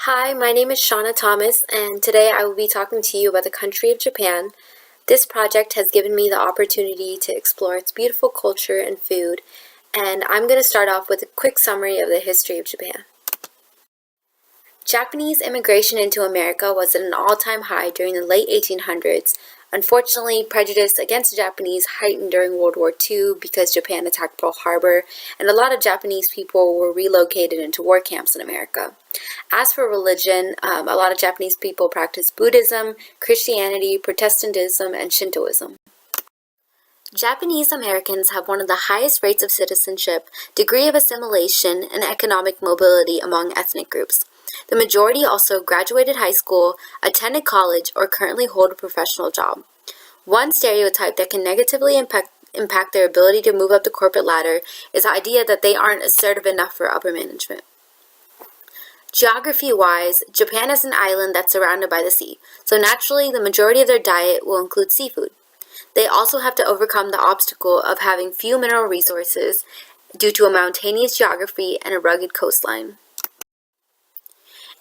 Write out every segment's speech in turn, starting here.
Hi, my name is Shauna Thomas, and today I will be talking to you about the country of Japan. This project has given me the opportunity to explore its beautiful culture and food, and I'm going to start off with a quick summary of the history of Japan. Japanese immigration into America was at an all-time high during the late 1800s. Unfortunately, prejudice against the Japanese heightened during World War II because Japan attacked Pearl Harbor, and a lot of Japanese people were relocated into war camps in America. As for religion, a lot of Japanese people practice Buddhism, Christianity, Protestantism, and Shintoism. Japanese Americans have one of the highest rates of citizenship, degree of assimilation, and economic mobility among ethnic groups. The majority also graduated high school, attended college, or currently hold a professional job. One stereotype that can negatively impact their ability to move up the corporate ladder is the idea that they aren't assertive enough for upper management. Geography-wise, Japan is an island that's surrounded by the sea, so naturally the majority of their diet will include seafood. They also have to overcome the obstacle of having few mineral resources due to a mountainous geography and a rugged coastline.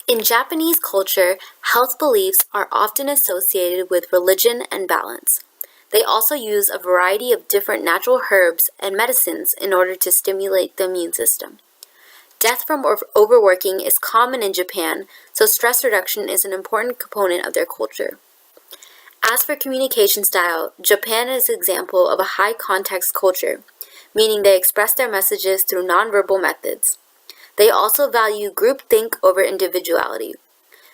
In Japanese culture, health beliefs are often associated with religion and balance. They also use a variety of different natural herbs and medicines in order to stimulate the immune system. Death from overworking is common in Japan, so stress reduction is an important component of their culture. As for communication style, Japan is an example of a high context culture, meaning they express their messages through nonverbal methods. They also value groupthink over individuality.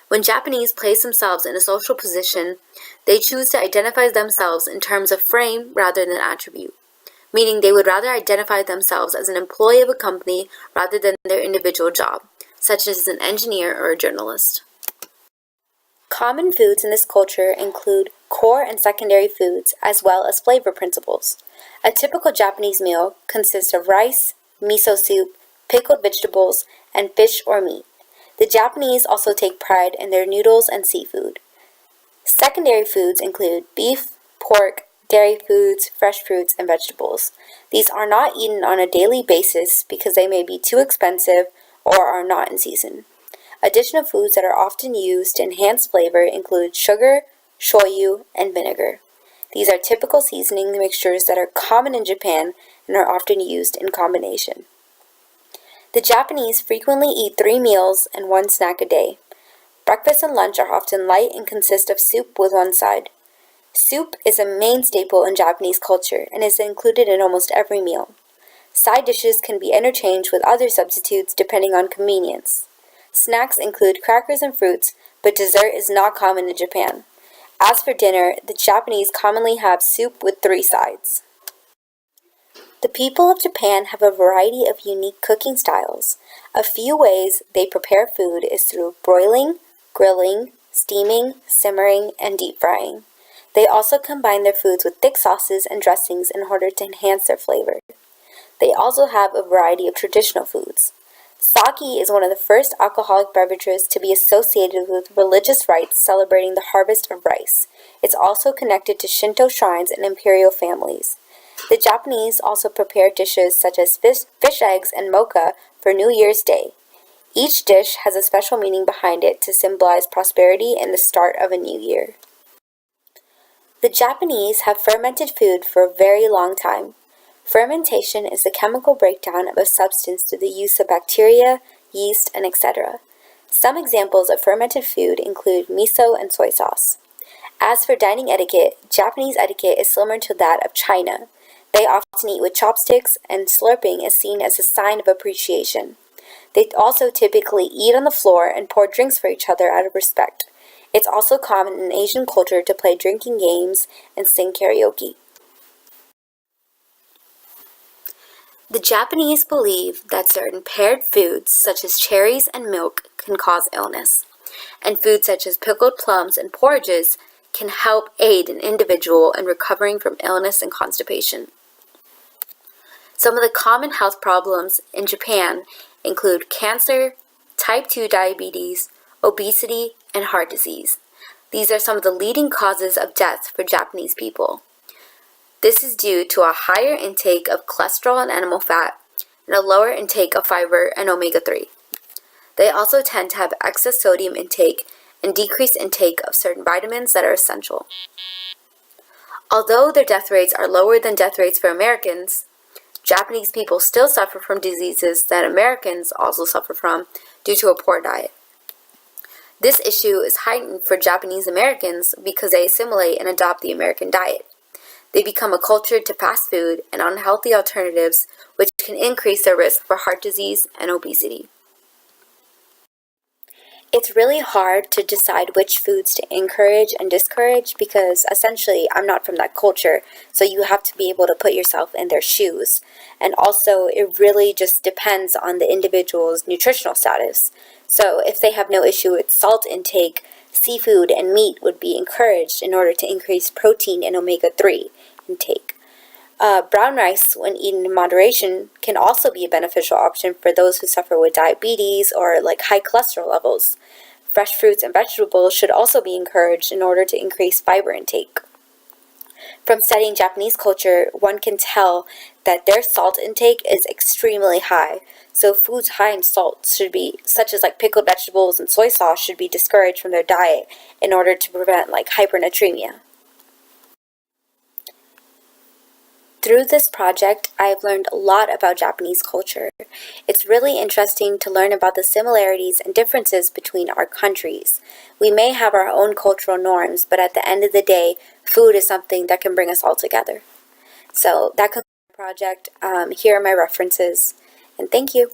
When Japanese place themselves in a social position, they choose to identify themselves in terms of frame rather than attribute, meaning they would rather identify themselves as an employee of a company rather than their individual job, such as an engineer or a journalist. Common foods in this culture include core and secondary foods, as well as flavor principles. A typical Japanese meal consists of rice, miso soup, pickled vegetables, and fish or meat. The Japanese also take pride in their noodles and seafood. Secondary foods include beef, pork, dairy foods, fresh fruits, and vegetables. These are not eaten on a daily basis because they may be too expensive or are not in season. Additional foods that are often used to enhance flavor include sugar, shoyu, and vinegar. These are typical seasoning mixtures that are common in Japan and are often used in combination. The Japanese frequently eat 3 meals and 1 snack a day. Breakfast and lunch are often light and consist of soup with one side. Soup is a main staple in Japanese culture and is included in almost every meal. Side dishes can be interchanged with other substitutes depending on convenience. Snacks include crackers and fruits, but dessert is not common in Japan. As for dinner, the Japanese commonly have soup with 3 sides. The people of Japan have a variety of unique cooking styles. A few ways they prepare food is through broiling, grilling, steaming, simmering, and deep frying. They also combine their foods with thick sauces and dressings in order to enhance their flavor. They also have a variety of traditional foods. Sake is one of the first alcoholic beverages to be associated with religious rites celebrating the harvest of rice. It's also connected to Shinto shrines and imperial families. The Japanese also prepare dishes such as fish eggs and mocha for New Year's Day. Each dish has a special meaning behind it to symbolize prosperity and the start of a new year. The Japanese have fermented food for a very long time. Fermentation is the chemical breakdown of a substance through the use of bacteria, yeast, and etc. Some examples of fermented food include miso and soy sauce. As for dining etiquette, Japanese etiquette is similar to that of China. They often eat with chopsticks, and slurping is seen as a sign of appreciation. They also typically eat on the floor and pour drinks for each other out of respect. It's also common in Asian culture to play drinking games and sing karaoke. The Japanese believe that certain paired foods, such as cherries and milk, can cause illness, and foods such as pickled plums and porridges can help aid an individual in recovering from illness and constipation. Some of the common health problems in Japan include cancer, type 2 diabetes, obesity, and heart disease. These are some of the leading causes of death for Japanese people. This is due to a higher intake of cholesterol and animal fat and a lower intake of fiber and omega-3. They also tend to have excess sodium intake and decreased intake of certain vitamins that are essential. Although their death rates are lower than death rates for Americans, Japanese people still suffer from diseases that Americans also suffer from due to a poor diet. This issue is heightened for Japanese Americans because they assimilate and adopt the American diet. They become acculturated to fast food and unhealthy alternatives, which can increase their risk for heart disease and obesity. It's really hard to decide which foods to encourage and discourage because essentially I'm not from that culture, so you have to be able to put yourself in their shoes. And also, it really just depends on the individual's nutritional status. So if they have no issue with salt intake, seafood and meat would be encouraged in order to increase protein and omega-3 intake. Brown rice, when eaten in moderation, can also be a beneficial option for those who suffer with diabetes or high cholesterol levels. Fresh fruits and vegetables should also be encouraged in order to increase fiber intake. From studying Japanese culture, one can tell that their salt intake is extremely high. So foods high in salt such as pickled vegetables and soy sauce, should be discouraged from their diet in order to prevent hypernatremia. Through this project, I have learned a lot about Japanese culture. It's really interesting to learn about the similarities and differences between our countries. We may have our own cultural norms, but at the end of the day, food is something that can bring us all together. So that concludes my project. Here are my references, and thank you.